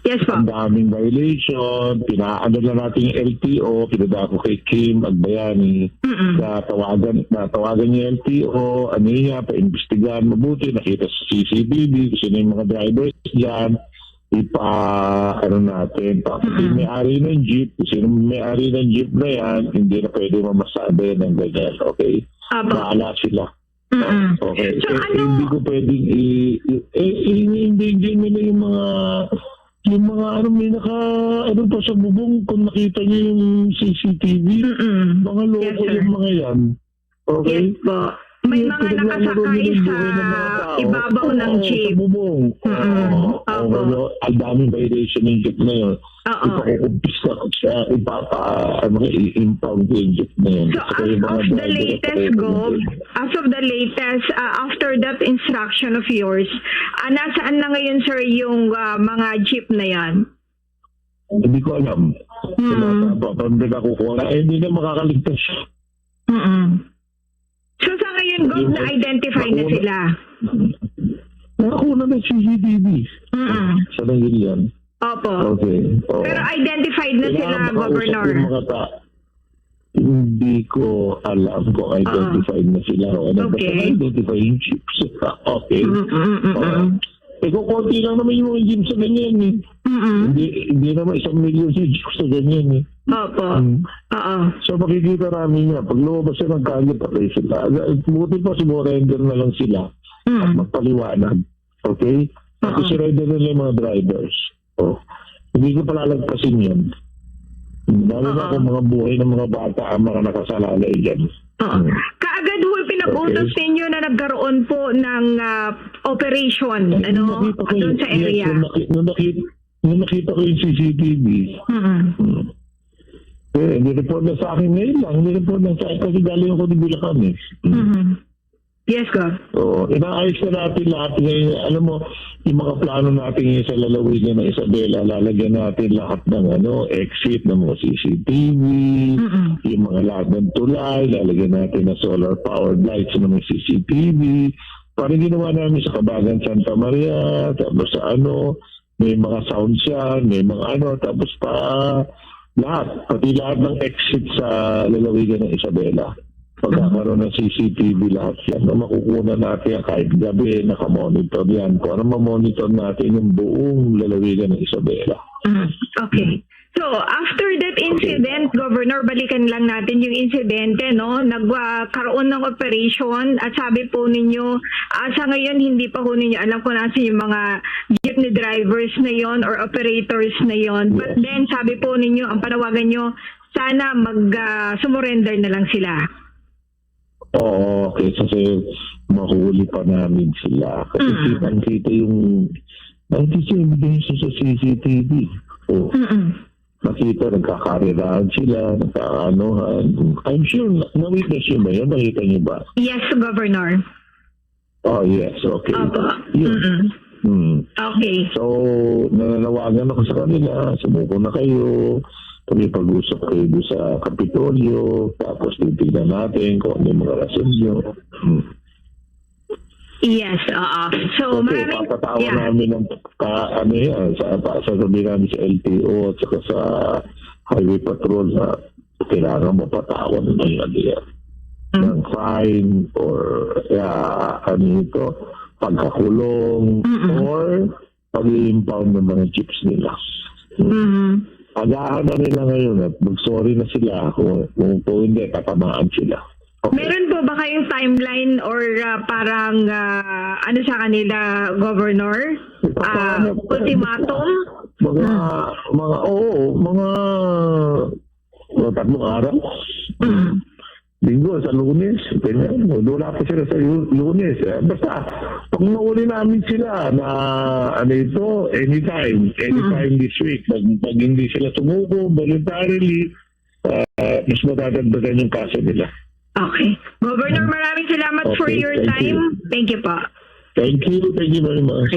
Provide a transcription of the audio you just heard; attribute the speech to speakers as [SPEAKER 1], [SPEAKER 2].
[SPEAKER 1] Yes po.
[SPEAKER 2] Ang daming violation, pinaano na natin yung LTO, pinadako kay Kim Agbayani, natawagan niya yung LTO, ano niya, paimbestigahan mabuti, nakita sa CCTV, kasi na yung mga drivers dyan, ano natin, tapos yung may-ari ng jeep, kasi yung may-ari ng jeep na yan, hindi na pwede mamasabi ng ganyan, okay? Bahala sila. Okay.
[SPEAKER 1] So,
[SPEAKER 2] Hindi ko pwedeng i-endanger mo na yung mga ano, may ano pa sa bubong kung nakita niyo yung CCTV. Mga loko yung mga yan. Okay?
[SPEAKER 1] Yes po. May mga nakasakay sa ibabaw ng jeep.
[SPEAKER 2] Sa bubong. Ang daming violation ng jeep na yun. Ipakukumpis na siya, i-impound yung jeep na yun.
[SPEAKER 1] So as of the latest, after that instruction of yours, nasaan na ngayon, sir, yung mga jeep na yan?
[SPEAKER 2] Hindi ko alam. Pagpapamid ako ko, hindi na makakaligtas siya.
[SPEAKER 1] So sa ngayon, Gov, na-identify na sila?
[SPEAKER 2] Nakakuna ng CCTV. Sa nangyari yan.
[SPEAKER 1] Opo.
[SPEAKER 2] Okay.
[SPEAKER 1] Pero identified na sila, Governor?
[SPEAKER 2] Hindi ko alam kung identified na sila.
[SPEAKER 1] Okay.
[SPEAKER 2] Identify yung chips. Okay. Kung konti lang naman yung mga gyms sa ganyan eh. Hindi naman 1 million si gyms sa ganyan eh.
[SPEAKER 1] Opo.
[SPEAKER 2] So makikita namin niya, pag lumabas siya ng kalye, patay sila. Buti pa surrender na lang sila at magpaliwanag. Okay? Kasi surrender na yung mga drivers. Hindi ko palalagpasin yan. Lalo na kung mga buhay ng mga bata ang mga nakasalalay dyan.
[SPEAKER 1] Kaagad ho pinaputos ninyo na nagkaroon po ng operation doon sa area.
[SPEAKER 2] Nung nakita ko yung CCTV, nireport na sa akin ngayon lang. Nireport na sa akin kasi galing ako ni Bulacan eh.
[SPEAKER 1] Yes, Gov.
[SPEAKER 2] So, inaayos na natin lahat ngayon. Alam mo, yung mga plano natin ngayon sa lalawigan ng Isabela, lalagyan natin lahat ng exit ng mga CCTV, yung mga lahat ng tulay, lalagyan natin ng solar powered lights ng mga CCTV. Parang ginawa namin sa Kabagan Santa Maria, tapos sa may mga sound yan, may mga tapos lahat, pati lahat ng exit sa lalawigan ng Isabela. Pagkakaroon ng CCTV lahat yan, makukuha natin kahit gabi, nakamonitor yan. Para ma-monitor natin yung buong lalawigan ng Isabela.
[SPEAKER 1] Okay. So, after that incident, Governor, balikan lang natin yung insidente, no? Nagkaroon ng operation at sabi po ninyo, sa ngayon hindi pa po ninyo alam kung nasa yung mga jeepney drivers na yon or operators na yon. But then, sabi po ninyo, ang panawagan nyo, sana sumurrender na lang sila.
[SPEAKER 2] Oo, okay. Kasi mahuli pa namin sila. Kasi kitang-kita yung ebidensya sa CCTV. Nakita, nagkakarirahan sila, nagkakaanohan. I'm sure, na-witness yun ba yun? Nakita niyo ba?
[SPEAKER 1] Yes, Governor.
[SPEAKER 2] Oh, yes. Okay.
[SPEAKER 1] Okay.
[SPEAKER 2] So, nananawagan ako sa kanila, sumuko na kayo, pag-usap kayo doon sa Kapitolyo, tapos titignan natin kung ano yung mga rason nyo.
[SPEAKER 1] Yes, So,
[SPEAKER 2] okay, papatawa namin ng sasabihin namin sa LTO at saka sa Highway Patrol na kailangan mapatawan ng fine or pagkakulong or pag-impound ng mga jeeps nila. Agahan na nila ngayon at mag-sorry na sila kung hindi, tatamaan sila. Okay.
[SPEAKER 1] Meron po ba kayong timeline or parang sa kanila, Governor? Ultimatum?
[SPEAKER 2] Mga 3 araw. Linggo, sa Lunes. Wala pa sila sa Lunes. Basta, pag nauli namin sila na anytime this week, pag hindi sila sumuko voluntarily, mas matadagdagan yung kaso nila.
[SPEAKER 1] Okay. Governor, maraming salamat for your time. Thank you po.
[SPEAKER 2] Thank you very much.